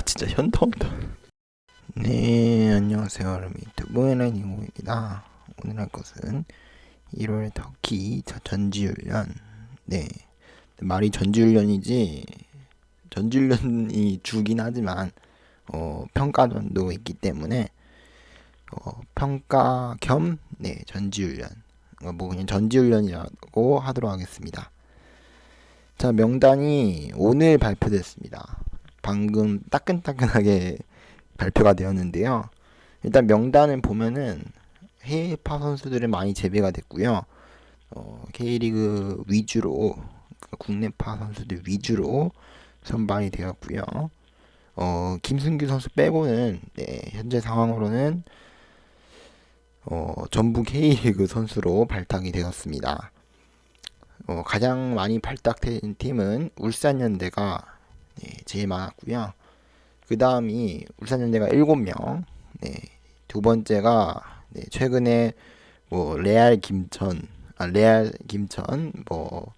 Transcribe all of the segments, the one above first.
진짜 현타온다. 네, 안녕하세요. 여러분. 유튜브 NN이모입니다. 오늘 할 것은 1월 터키 전지훈련. 네, 말이 전지훈련이지, 전지훈련이 주긴 하지만, 평가전도 있기 때문에, 평가 겸, 네, 전지훈련. 뭐 그냥 전지훈련이라고 하도록 하겠습니다. 자, 명단이 오늘 발표됐습니다. 방금 따끈따끈하게 발표가 되었는데요. 일단 명단을 보면은 해외파 선수들이 많이 제외가 됐고요. K리그 위주로, 그러니까 국내파 선수들 위주로 선발이 되었고요. 김승규 선수 빼고는, 네, 현재 상황으로는 전부 K리그 선수로 발탁이 되었습니다. 가장 많이 발탁된 팀은 울산현대가, 네, 제일 많았고요. 그 다음이 울산현대가 7명, 네, 두 번째가, 네, 최근에 뭐 레알 김천, 뭐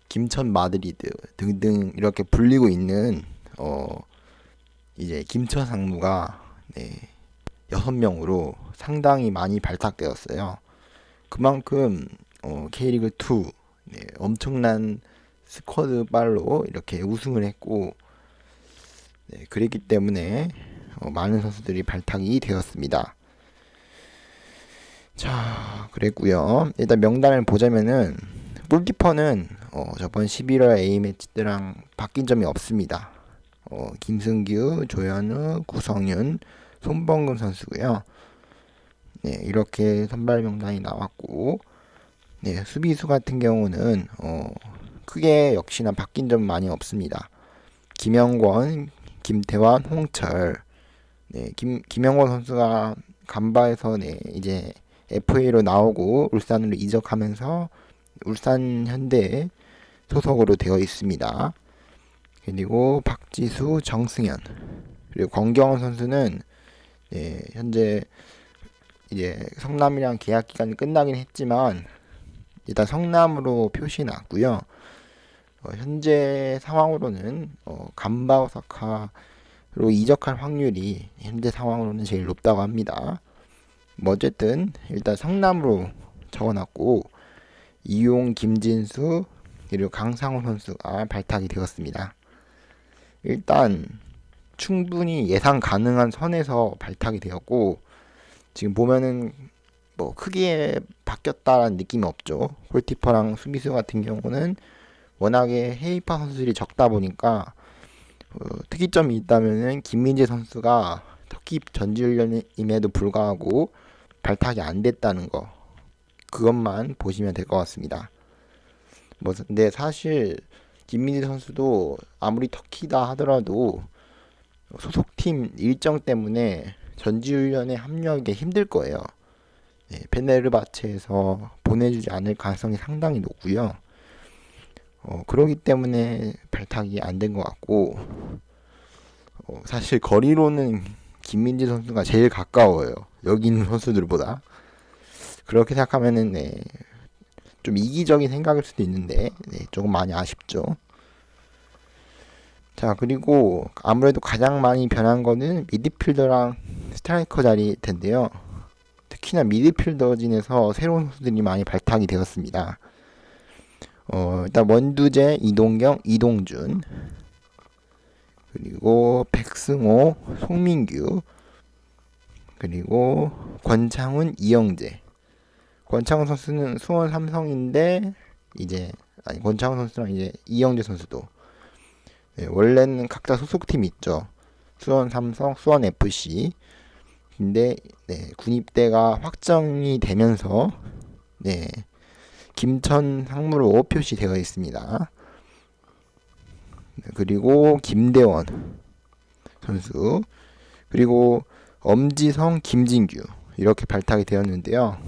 김천 마드리드 등등 이렇게 불리고 있는 이제 김천 상무가, 네, 6명으로 상당히 많이 발탁되었어요. 그만큼 K리그 2, 네, 엄청난 스쿼드 발로 이렇게 우승을 했고, 네, 그랬기 때문에 많은 선수들이 발탁이 되었습니다. 자, 그랬고요. 일단 명단을 보자면은 골키퍼는 저번 11월 A매치 때랑 바뀐 점이 없습니다. 김승규, 조현우, 구성윤, 손범근 선수고요. 네, 이렇게 선발 명단이 나왔고, 네, 수비수 같은 경우는 크게 역시나 바뀐 점 많이 없습니다. 김영권, 김태환, 홍철. 네, 김영권 선수가 간바에서, 네, 이제 FA로 나오고 울산으로 이적하면서 울산 현대 소속으로 되어 있습니다. 그리고 박지수, 정승현, 그리고 권경원 선수는, 네, 현재 이제 성남이랑 계약 기간이 끝나긴 했지만 일단 성남으로 표시 났고요. 현재 상황으로는 간바 오사카로 이적할 확률이 현재 상황으로는 제일 높다고 합니다. 뭐 어쨌든 일단 성남으로 적어놨고, 이용, 김진수, 그리고 강상호 선수가 발탁이 되었습니다. 일단 충분히 예상 가능한 선에서 발탁이 되었고, 지금 보면은 뭐 크게 바뀌었다라는 느낌이 없죠. 골키퍼랑 수비수 같은 경우는 워낙에 해외파 선수들이 적다 보니까 특이점이 있다면은 김민재 선수가 터키 전지훈련임에도 불구하고 발탁이 안 됐다는 거, 그것만 보시면 될 것 같습니다. 뭐 근데 사실 김민재 선수도 아무리 터키다 하더라도 소속팀 일정 때문에 전지훈련에 합류하기 힘들 거예요. 네, 페네르바체에서 보내주지 않을 가능성이 상당히 높고요. 그러기 때문에 발탁이 안 된 것 같고, 사실 거리로는 김민재 선수가 제일 가까워요. 여기 있는 선수들보다. 그렇게 생각하면은, 네, 좀 이기적인 생각일 수도 있는데, 네, 조금 많이 아쉽죠. 자, 그리고 아무래도 가장 많이 변한 거는 미드필더랑 스트라이커 자리일 텐데요. 특히나 미드필더진에서 새로운 선수들이 많이 발탁이 되었습니다. 일단 원두재, 이동경, 이동준, 그리고 백승호, 송민규, 그리고 권창훈, 이영재. 권창훈 선수는 수원 삼성인데 이제, 아니, 권창훈 선수랑 이제 이영재 선수도, 네, 원래는 각자 소속팀이 있죠. 수원 삼성, 수원 FC. 근데, 네, 군입대가 확정이 되면서, 네, 김천 상무로 표시되어 있습니다. 그리고 김대원 선수, 그리고 엄지성, 김진규 이렇게 발탁이 되었는데요.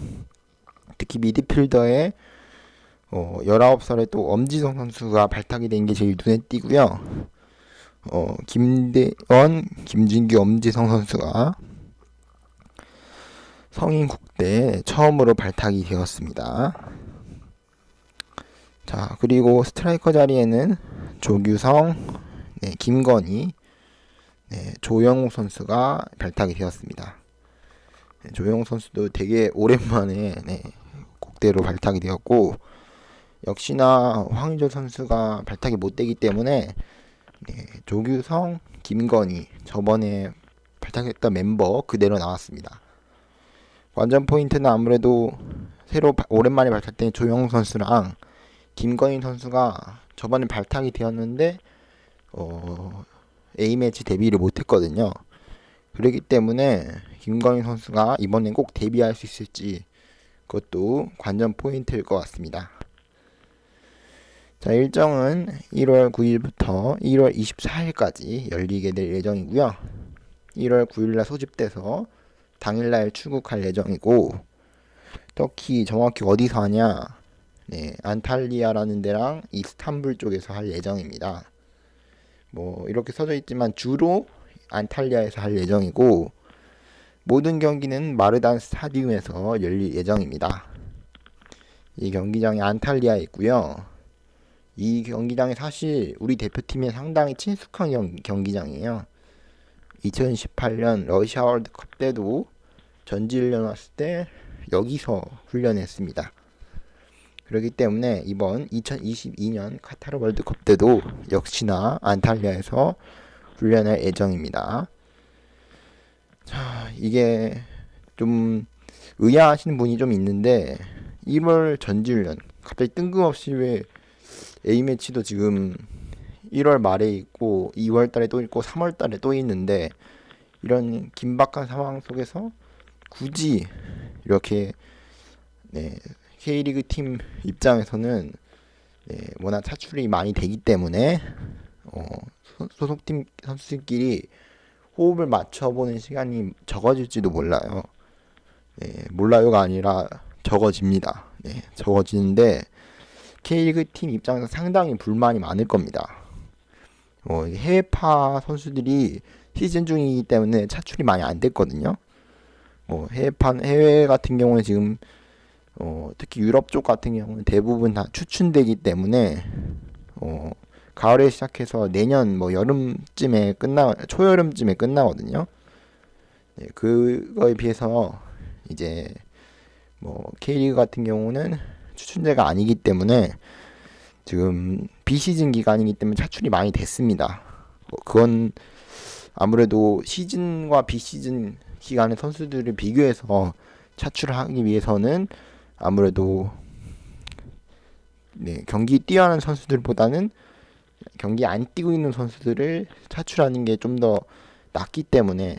특히 미드필더에 19살에 또 엄지성 선수가 발탁이 된 게 제일 눈에 띄고요. 김대원, 김진규, 엄지성 선수가 성인 국대에 처음으로 발탁이 되었습니다. 자, 그리고 스트라이커 자리에는 조규성, 네, 김건희, 조영욱 선수가 발탁이 되었습니다. 조영욱 선수도 되게 오랜만에 국대로 발탁이 되었고, 역시나 황의조 선수가 발탁이 못 되기 때문에 조규성, 김건희 저번에 발탁했던 멤버 그대로 나왔습니다. 관전 포인트는 아무래도 새로 오랜만에 발탁된 조영욱 선수랑 김건희 선수가 저번에 발탁이 되었는데 A매치 데뷔를 못했거든요. 그렇기 때문에 김건희 선수가 이번엔 꼭 데뷔할 수 있을지 그것도 관전 포인트일 것 같습니다. 자, 일정은 1월 9일부터 1월 24일까지 열리게 될 예정이고요. 1월 9일날 소집돼서 당일날 출국할 예정이고, 터키 정확히 어디서 하냐? 안탈리아라는 데랑 이스탄불 쪽에서 할 예정입니다. 뭐 이렇게 써져 있지만 주로 안탈리아에서 할 예정이고, 모든 경기는 마르단 스타디움에서 열릴 예정입니다. 이 경기장이 안탈리아에 있고요. 이 경기장이 사실 우리 대표팀에 상당히 친숙한 경기장이에요. 2018년 러시아 월드컵 때도 전지훈련 왔을 때 여기서 훈련했습니다. 그렇기 때문에 이번 2022년 카타르 월드컵 때도 역시나 안탈리아에서 훈련할 예정입니다. 자, 이게 좀 의아하시는 분이 좀 있는데 1월 전지훈련 갑자기 뜬금없이 왜 A매치도 지금 1월 말에 있고 2월 달에 또 있고 3월 달에 또 있는데, 이런 긴박한 상황 속에서 굳이 이렇게 K리그 팀 입장에서는 워낙 차출이 많이 되기 때문에 소속팀 선수들끼리 호흡을 맞춰보는 시간이 적어질지도 몰라요. 몰라요가 아니라 적어집니다. 적어지는데 K리그 팀 입장에서 상당히 불만이 많을 겁니다. 해외파 선수들이 시즌 중이기 때문에 차출이 많이 안 됐거든요. 해외 같은 경우는 지금 특히 유럽 쪽 같은 경우는 대부분 다 추춘되기 때문에 가을에 시작해서 내년 여름쯤에 초여름쯤에 끝나거든요. 그거에 비해서 이제 K리그 같은 경우는 추춘제가 아니기 때문에 지금 비시즌 기간이기 때문에 차출이 많이 됐습니다. 그건 아무래도 시즌과 비시즌 기간의 선수들을 비교해서 차출하기 위해서는 아무래도 경기 뛰어난 선수들보다는 경기 안 뛰고 있는 선수들을 차출하는 게 좀 더 낫기 때문에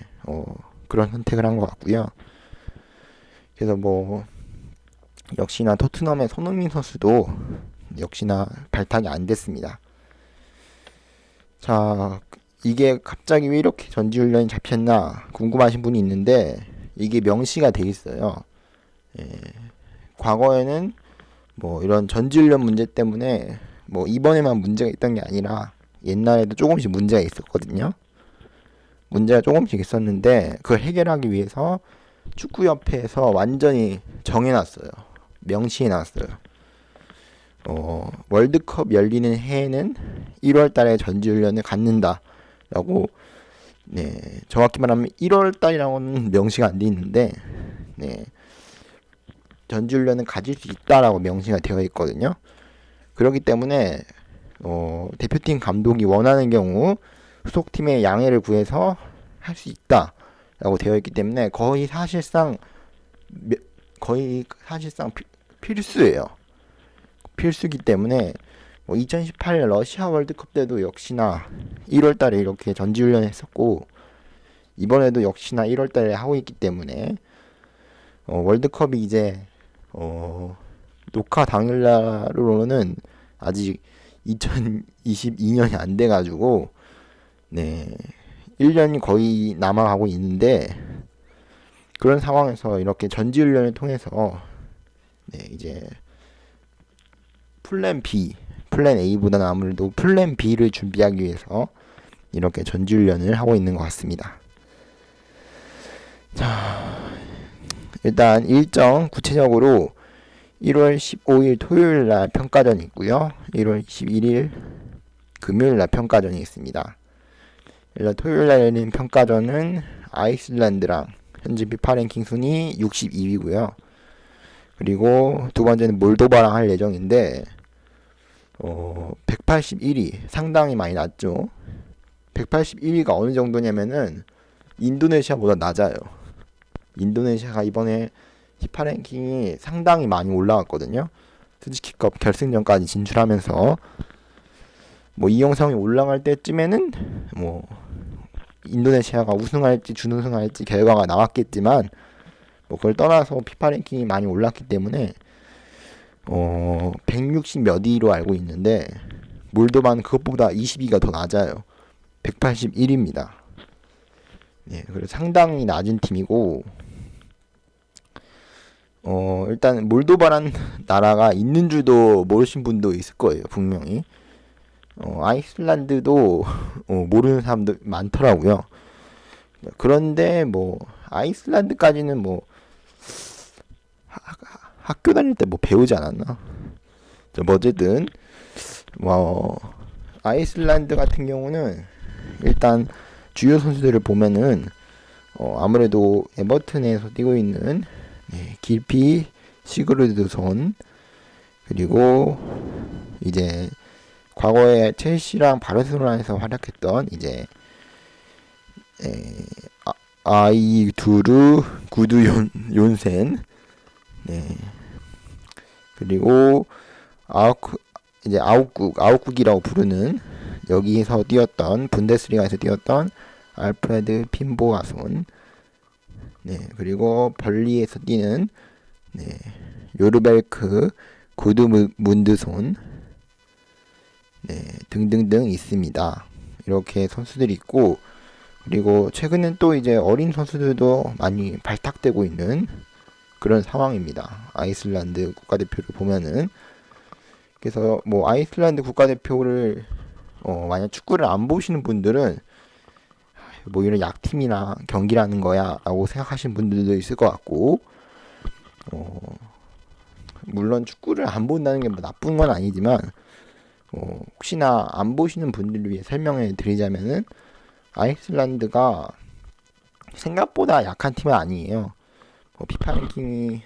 그런 선택을 한 것 같고요. 그래서 역시나 토트넘의 손흥민 선수도 역시나 발탁이 안 됐습니다. 자, 이게 갑자기 왜 이렇게 전지훈련이 잡혔나 궁금하신 분이 있는데, 이게 명시가 돼 있어요. 과거에는 이런 전지훈련 문제 때문에 이번에만 문제가 있던 게 아니라 옛날에도 조금씩 문제가 있었거든요. 문제가 조금씩 있었는데 그걸 해결하기 위해서 축구협회에서 완전히 정해놨어요. 명시해놨어요. 월드컵 열리는 해에는 1월 달에 전지훈련을 갖는다라고, 정확히 말하면 1월 달이라고는 명시가 안 돼 있는데, 전지훈련을 가질 수 있다라고 명시가 되어 있거든요. 그렇기 때문에 대표팀 감독이 원하는 경우 소속팀의 양해를 구해서 할 수 있다라고 되어 있기 때문에 거의 사실상 필수예요. 필수기 때문에 2018년 러시아 월드컵 때도 역시나 1월 달에 이렇게 전지훈련을 했었고, 이번에도 역시나 1월 달에 하고 있기 때문에 월드컵이 이제 녹화 당일날로는 아직 2022년이 안 돼가지고 1년이 거의 남아가고 있는데, 그런 상황에서 이렇게 전지훈련을 통해서 이제 플랜 A보다는 아무래도 플랜 B를 준비하기 위해서 이렇게 전지훈련을 하고 있는 것 같습니다. 자, 일단 일정 구체적으로 1월 15일 토요일 날 평가전이 있고요. 1월 21일 금요일 날 평가전이 있습니다. 일단 토요일날 열린 평가전은 아이슬란드랑 현재 피파 랭킹 순위 62위고요. 그리고 두 번째는 몰도바랑 할 예정인데 181위 상당히 많이 낮죠. 181위가 어느 정도냐면은 인도네시아보다 낮아요. 인도네시아가 이번에 피파 랭킹이 상당히 많이 올라갔거든요. 스즈키컵 결승전까지 진출하면서 뭐 이 영상이 올라갈 때쯤에는 뭐 인도네시아가 우승할지 준우승할지 결과가 나왔겠지만 뭐 그걸 떠나서 피파 랭킹이 많이 올랐기 때문에 160 몇 위로 알고 있는데 몰도바는 그것보다 20위가 더 낮아요. 181위입니다. 예, 그래서 상당히 낮은 팀이고 일단 몰도바란 나라가 있는 줄도 모르신 분도 있을 거예요, 분명히. 아이슬란드도 모르는 사람도 많더라고요. 그런데 뭐 아이슬란드까지는 뭐 학교 다닐 때 뭐 배우지 않았나? 뭐 어쨌든 뭐 아이슬란드 같은 경우는 일단 주요 선수들을 보면은 아무래도 에버튼에서 뛰고 있는 길피 시그르드손, 그리고 이제 과거에 첼시랑 바르셀로나에서 활약했던 이제 아이두르 구두 용센, 그리고 아웃국이라고 부르는 여기에서 뛰었던 분데스리가에서 뛰었던 알프레드 핀보아손, 그리고 벌리에서 뛰는 요르벨크 구드문드손, 등등등 있습니다. 이렇게 선수들이 있고, 그리고 최근엔 또 이제 어린 선수들도 많이 발탁되고 있는 그런 상황입니다. 아이슬란드 국가대표를 보면은. 그래서 뭐 아이슬란드 국가대표를 만약 축구를 안 보시는 분들은 뭐 이런 약팀이나 경기라는 거야 라고 생각하시는 분들도 있을 것 같고, 물론 축구를 안 본다는 게 뭐 나쁜 건 아니지만 혹시나 안 보시는 분들을 위해 설명해 드리자면은 아이슬란드가 생각보다 약한 팀은 아니에요. 피파 랭킹이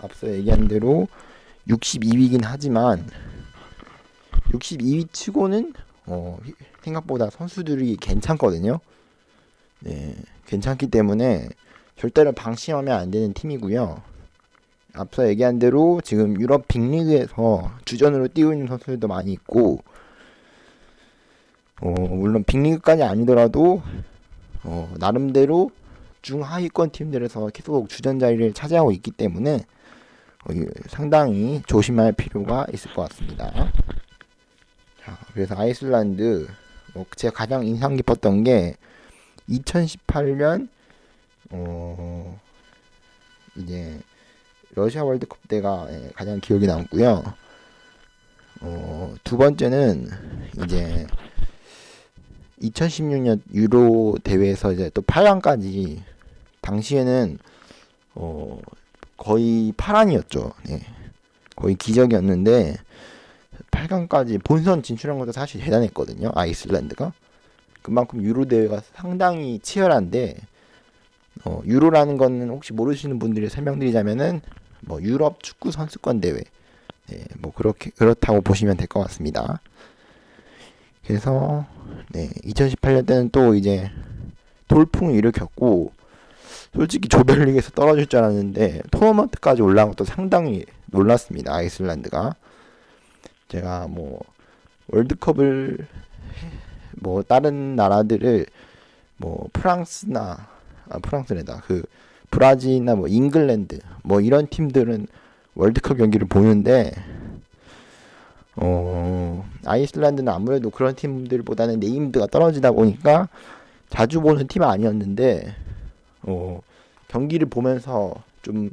앞서 얘기한 대로 62위긴 하지만 62위 치고는 생각보다 선수들이 괜찮거든요. 괜찮기 때문에 절대로 방심하면 안 되는 팀이고요. 앞서 얘기한 대로 지금 유럽 빅리그에서 주전으로 뛰고 있는 선수들도 많이 있고, 물론 빅리그까지 아니더라도 나름대로 중하위권 팀들에서 계속 주전 자리를 차지하고 있기 때문에 상당히 조심할 필요가 있을 것 같습니다. 자, 그래서 아이슬란드 제가 가장 인상 깊었던 게 2018년 이제 러시아 월드컵 때가 가장 기억이 남고요. 두 번째는 이제 2016년 유로 대회에서 이제 또 8강까지, 당시에는 거의 파란이었죠. 거의 기적이었는데 8강까지 본선 진출한 것도 사실 대단했거든요. 아이슬란드가 그만큼 유로 대회가 상당히 치열한데, 유로라는 거는 혹시 모르시는 분들이 설명드리자면은 뭐 유럽 축구 선수권 대회, 뭐 그렇다고 보시면 될 것 같습니다. 그래서 2018년 때는 또 이제 돌풍을 일으켰고, 솔직히 조별리그에서 떨어질 줄 알았는데 토너먼트까지 올라간 것도 상당히 놀랐습니다. 아이슬란드가. 제가 뭐 월드컵을 뭐 다른 나라들을 뭐 프랑스래다 그 브라질이나 뭐 잉글랜드 뭐 이런 팀들은 월드컵 경기를 보는데 아이슬란드는 아무래도 그런 팀들보다는 네임드가 떨어지다 보니까 자주 보는 팀은 아니었는데 경기를 보면서 좀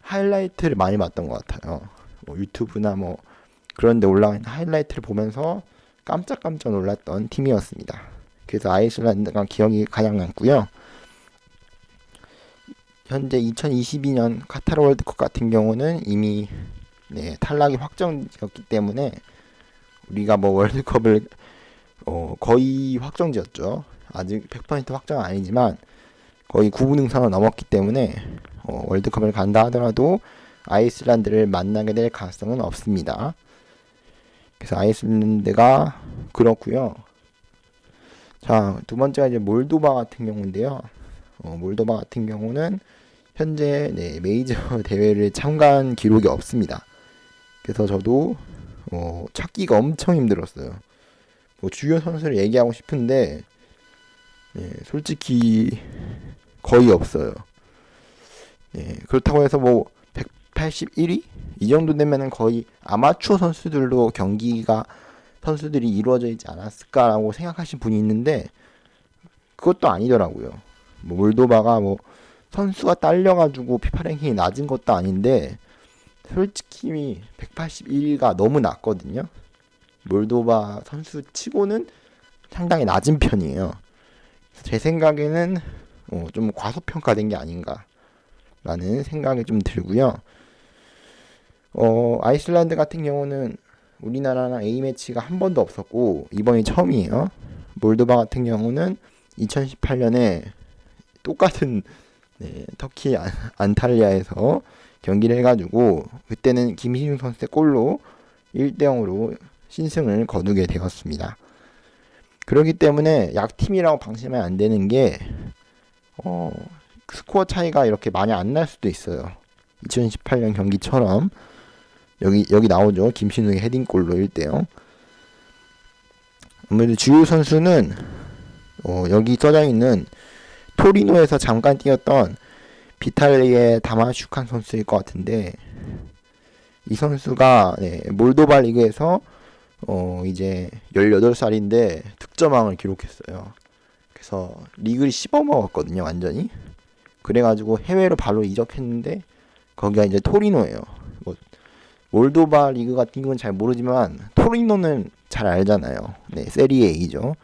하이라이트를 많이 봤던 것 같아요. 뭐 유튜브나 뭐 그런 데 올라가 있는 하이라이트를 보면서 깜짝깜짝 놀랐던 팀이었습니다. 그래서 아이슬란드가 기억이 가장 남고요. 현재 2022년 카타르 월드컵 같은 경우는 이미 탈락이 확정되었기 때문에 우리가 뭐 월드컵을 거의 확정지었죠. 아직 100% 확정은 아니지만 거의 9분 응선을 넘었기 때문에 월드컵을 간다 하더라도 아이슬란드를 만나게 될 가능성은 없습니다. 그래서 아이슬란드가 그렇고요. 자, 두 번째가 이제 몰도바 같은 경우인데요. 몰도바 같은 경우는 현재 메이저 대회를 참가한 기록이 없습니다. 그래서 저도 찾기가 엄청 힘들었어요. 주요 선수를 얘기하고 싶은데 솔직히 거의 없어요. 그렇다고 해서 181위? 이 정도 되면은 거의 아마추어 선수들도 선수들이 이루어져 있지 않았을까라고 생각하신 분이 있는데 그것도 아니더라고요. 몰도바가 선수가 딸려가지고 피파 랭킹이 낮은 것도 아닌데 솔직히 181위가 너무 낮거든요. 몰도바 선수 치고는 상당히 낮은 편이에요. 제 생각에는 좀 과소평가된 게 아닌가라는 생각이 좀 들고요. 아이슬란드 같은 경우는 우리나라랑 A매치가 한 번도 없었고 이번이 처음이에요. 몰도바 같은 경우는 2018년에 똑같은 터키 안탈리아에서 경기를 해가지고 그때는 김신중 선수의 골로 1대0으로 신승을 거두게 되었습니다. 그렇기 때문에 약팀이라고 방심하면 안 되는 게 스코어 차이가 이렇게 많이 안 날 수도 있어요. 2018년 경기처럼 여기 나오죠. 김신욱의 헤딩골로 1대0. 아무래도 주요 선수는 여기 써져 있는 토리노에서 잠깐 뛰었던 비탈리의 다마슈칸 선수일 것 같은데 이 선수가 몰도바 리그에서 이제 18살인데 득점왕을 기록했어요. 그래서 리그를 씹어먹었거든요, 완전히. 그래가지고 해외로 바로 이적했는데 거기가 이제 토리노예요. 몰도바 리그 같은 경우는 잘 모르지만 토리노는 잘 알잖아요. 세리에 A죠.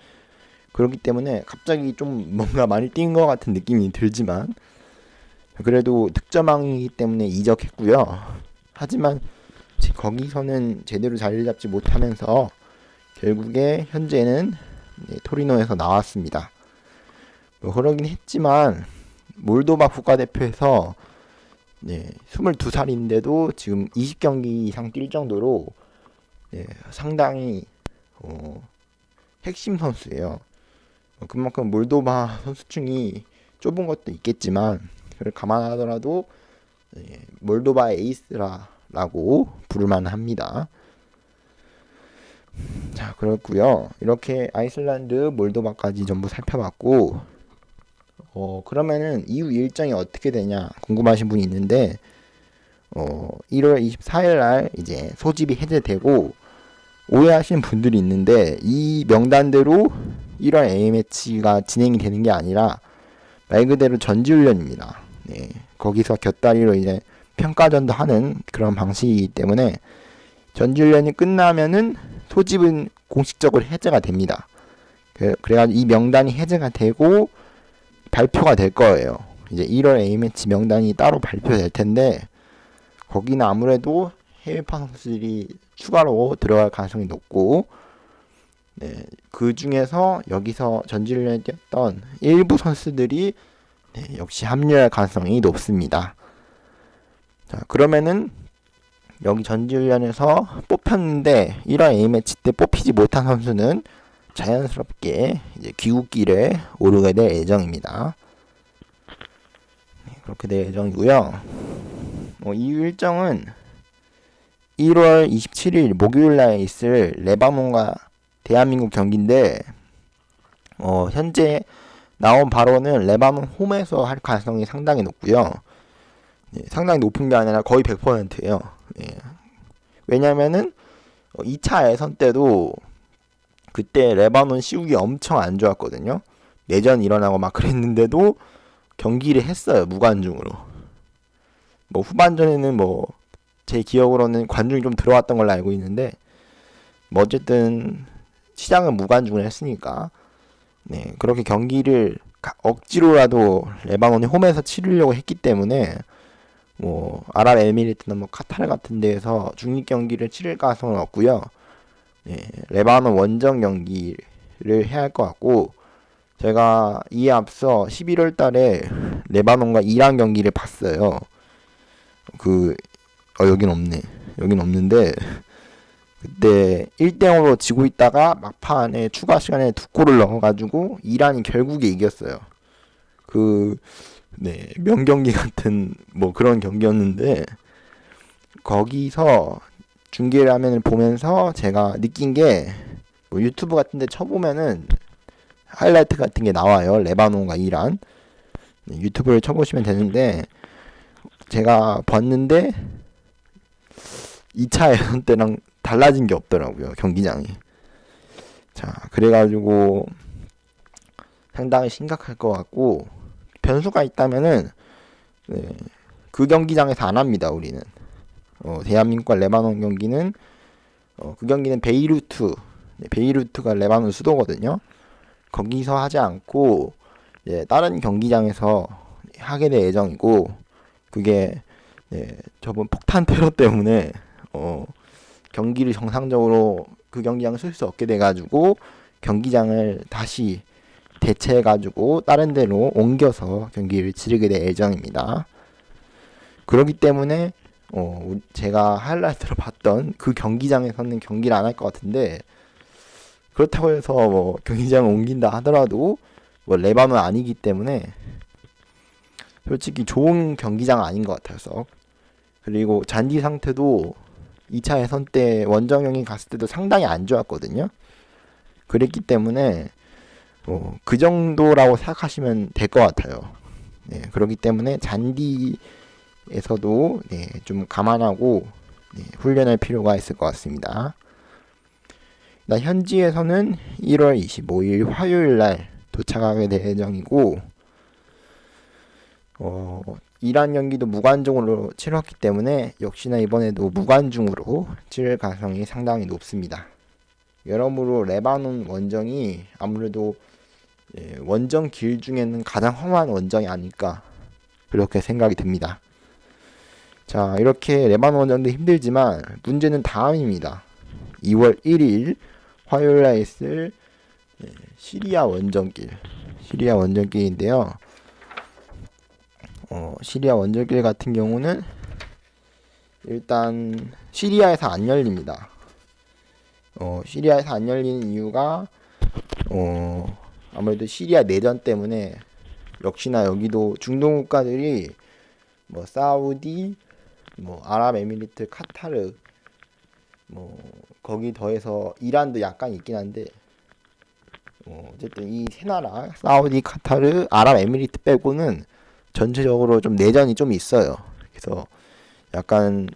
그렇기 때문에 갑자기 좀 뭔가 많이 뛴 것 같은 느낌이 들지만 그래도 득점왕이기 때문에 이적했고요. 하지만 거기서는 제대로 자리를 잡지 못하면서 결국에 현재는 토리노에서 나왔습니다. 그러긴 했지만 몰도바 국가대표에서 22살인데도 지금 20경기 이상 뛸 정도로 상당히 핵심 선수예요. 그만큼 몰도바 선수층이 좁은 것도 있겠지만 그걸 감안하더라도 몰도바의 에이스라고 부를만 합니다. 자, 그렇고요. 이렇게 아이슬란드, 몰도바까지 전부 살펴봤고 그러면은 이후 일정이 어떻게 되냐 궁금하신 분이 있는데 1월 24일 날 이제 소집이 해제되고 오해하시는 분들이 있는데 이 명단대로 1월 A매치가 진행이 되는 게 아니라 말 그대로 전지훈련입니다. 거기서 곁다리로 이제 평가전도 하는 그런 방식이기 때문에 전지훈련이 끝나면은 소집은 공식적으로 해제가 됩니다. 그래가지고 이 명단이 해제가 되고 발표가 될 거예요. 이제 1월 A매치 명단이 따로 발표될 텐데 거기는 아무래도 해외파 선수들이 추가로 들어갈 가능성이 높고 그 중에서 여기서 전지훈련에 뛰었던 일부 선수들이 역시 합류할 가능성이 높습니다. 자, 그러면은 여기 전지훈련에서 뽑혔는데 1월 A매치 때 뽑히지 못한 선수는 자연스럽게 이제 귀국길에 오르게 될 예정입니다. 그렇게 될 예정이고요. 이 일정은 1월 27일 목요일날 있을 레바논과 대한민국 경기인데 현재 나온 바로는 레바논 홈에서 할 가능성이 상당히 높고요. 상당히 높은 게 아니라 거의 100%예요. 왜냐면은 2차 예선 때도 그때 레바논 시국이 엄청 안 좋았거든요. 내전 일어나고 막 그랬는데도 경기를 했어요. 무관중으로. 후반전에는 제 기억으로는 관중이 좀 들어왔던 걸로 알고 있는데 어쨌든 시장은 무관중을 했으니까 그렇게 경기를 억지로라도 레바논이 홈에서 치르려고 했기 때문에 아랍에미리트나 카타르 같은 데에서 중립 경기를 치를 가능성은 없고요. 레바논 원정 경기를 해야 할 것 같고 제가 이에 앞서 11월 달에 레바논과 이란 경기를 봤어요. 여긴 없네. 여긴 없는데, 그때 1대0으로 지고 있다가 막판에 추가 시간에 2골을 넣어가지고 이란이 결국에 이겼어요. 명경기 같은 뭐 그런 경기였는데, 거기서 중계 화면을 보면서 제가 느낀 게, 뭐 유튜브 같은데 쳐보면은 하이라이트 같은 게 나와요. 레바논과 이란. 유튜브를 쳐보시면 되는데, 제가 봤는데 2차 예선 때랑 달라진 게 없더라고요, 경기장이. 자, 그래가지고 상당히 심각할 것 같고, 변수가 있다면은 그 경기장에서 안 합니다, 우리는. 대한민국과 레바논 경기는 그 경기는 베이루트가 레바논 수도거든요. 거기서 하지 않고 다른 경기장에서 하게 될 예정이고, 그게 저번 폭탄 테러 때문에 경기를 정상적으로 그 경기장을 쓸 수 없게 돼가지고 경기장을 다시 대체해가지고 다른 데로 옮겨서 경기를 치르게 될 예정입니다. 그렇기 때문에 제가 하이라이트로 봤던 그 경기장에서는 경기를 안 할 것 같은데, 그렇다고 해서 뭐 경기장을 옮긴다 하더라도 뭐 레바논 아니기 때문에 솔직히 좋은 경기장 아닌 것 같아서. 그리고 잔디 상태도 2차 예선 때 원정형이 갔을 때도 상당히 안 좋았거든요. 그랬기 때문에 그 정도라고 생각하시면 될 것 같아요. 그렇기 때문에 잔디에서도 좀 감안하고 훈련할 필요가 있을 것 같습니다. 현지에서는 1월 25일 화요일 날 도착하게 될 예정이고, 이란 경기도 무관중으로 치렀기 때문에 역시나 이번에도 무관중으로 치를 가능성이 상당히 높습니다. 여러모로 레바논 원정이 아무래도 원정 길 중에는 가장 험한 원정이 아닐까, 그렇게 생각이 듭니다. 자, 이렇게 레바논 원정도 힘들지만 문제는 다음입니다. 2월 1일 화요일 날 있을 시리아 원정길인데요. 시리아 원정길 같은 경우는 일단 시리아에서 안 열립니다. 시리아에서 안 열리는 이유가 아무래도 시리아 내전 때문에, 역시나 여기도 중동 국가들이 뭐 사우디, 뭐 아랍에미리트, 카타르, 뭐 거기 더해서 이란도 약간 있긴 한데, 어쨌든 이 세 나라, 사우디, 카타르, 아랍에미리트 빼고는 전체적으로 좀 내전이 좀 있어요. 그래서 약간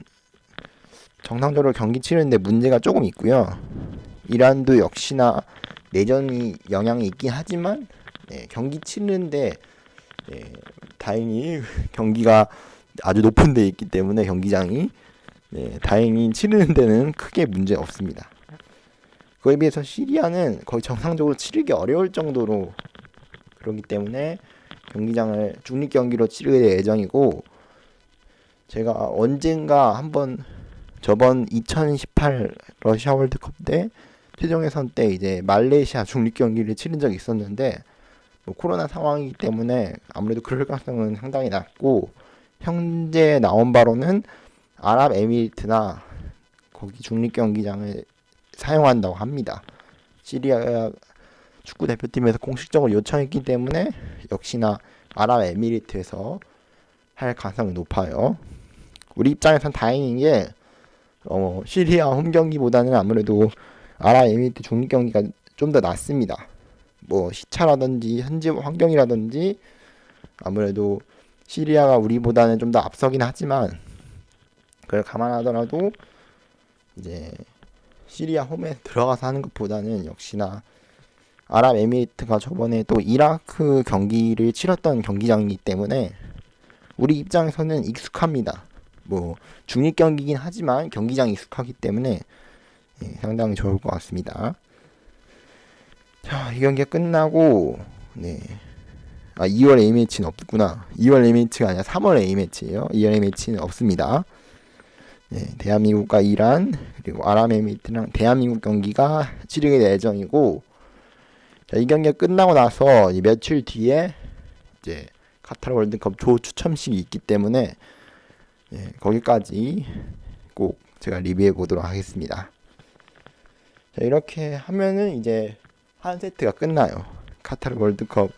정상적으로 경기 치르는데 문제가 조금 있고요. 이란도 역시나 내전이 영향이 있긴 하지만 경기 치르는데 다행히 경기가 아주 높은 데 있기 때문에 경기장이 다행히 치르는 데는 크게 문제 없습니다. 그에 비해서 시리아는 거의 정상적으로 치르기 어려울 정도로 그렇기 때문에 경기장을 중립 경기로 치르게 될 예정이고, 제가 언젠가 한번 저번 2018 러시아 월드컵 때 최종 예선 때 이제 말레이시아 중립 경기를 치른 적이 있었는데, 뭐 코로나 상황이기 때문에 아무래도 그럴 가능성은 상당히 낮고, 현재 나온 바로는 아랍에미리트나 거기 중립 경기장을 사용한다고 합니다. 시리아 축구 대표팀에서 공식적으로 요청했기 때문에 역시나 아랍에미리트에서 할 가능성이 높아요. 우리 입장에선 다행인 게 시리아 홈 경기보다는 아무래도 아랍에미리트 중립 경기가 좀 더 낫습니다. 뭐 시차라든지 현지 환경이라든지 아무래도 시리아가 우리보다는 좀 더 앞서긴 하지만, 그걸 감안하더라도 이제 시리아 홈에 들어가서 하는 것보다는 역시나 아랍에미리트가 저번에 또 이라크 경기를 치렀던 경기장이기 때문에 우리 입장에서는 익숙합니다. 뭐 중립 경기긴 하지만 경기장이 익숙하기 때문에 상당히 좋을 것 같습니다. 자, 이 경기가 끝나고 2월 A매치는 없구나. 2월 A매치가 아니라 3월 A매치예요. 2월 A매치는 없습니다. 대한민국과 이란 그리고 아랍에미리트랑 대한민국 경기가 치르게 될 예정이고, 자, 이 경기가 끝나고 나서 이 며칠 뒤에 이제 카타르 월드컵 조 추첨식이 있기 때문에 거기까지 꼭 제가 리뷰해 보도록 하겠습니다. 자, 이렇게 하면은 이제 한 세트가 끝나요. 카타르 월드컵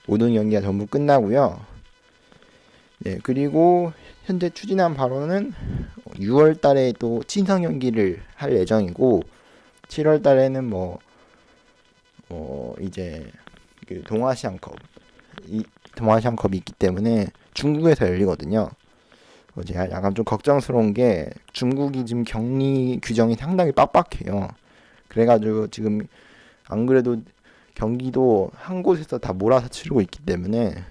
모든 경기가 전부 끝나고요. 그리고 현재 추진한 바로는 6월 달에 또 친선 경기를 할 예정이고 7월 달에는 이제 그 동아시안컵이 있기 때문에 중국에서 열리거든요. 제가 약간 좀 걱정스러운 게 중국이 지금 격리 규정이 상당히 빡빡해요. 그래가지고 지금 안 그래도 경기도 한 곳에서 다 몰아서 치르고 있기 때문에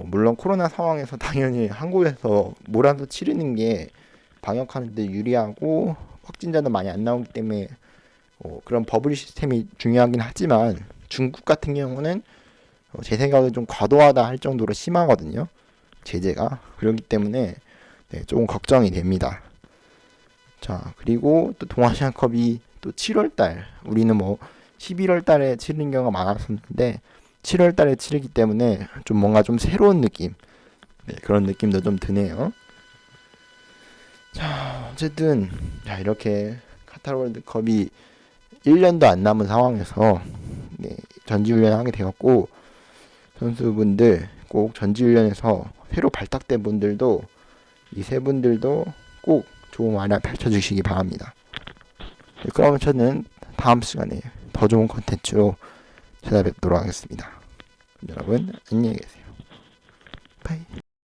물론 코로나 상황에서 당연히 한 곳에서 몰아서 치르는 게 방역하는 데 유리하고 확진자도 많이 안 나오기 때문에 그런 버블 시스템이 중요하긴 하지만 중국 같은 경우는 제 생각에 좀 과도하다 할 정도로 심하거든요. 제재가. 그렇기 때문에 조금 걱정이 됩니다. 자, 그리고 또 동아시안컵이 또 7월달, 우리는 11월달에 치르는 경우가 많았었는데 7월달에 치르기 때문에 좀 뭔가 좀 새로운 느낌, 그런 느낌도 좀 드네요. 자, 어쨌든 이렇게 카타르 월드컵이 1년도 안 남은 상황에서 전지훈련을 하게 되었고, 선수분들 꼭 전지훈련에서 새로 발탁된 분들도 이 세 분들도 꼭 좋은 활약 펼쳐주시기 바랍니다. 그러면 저는 다음 시간에 더 좋은 콘텐츠로 찾아뵙도록 하겠습니다. 여러분 안녕히 계세요. 바이.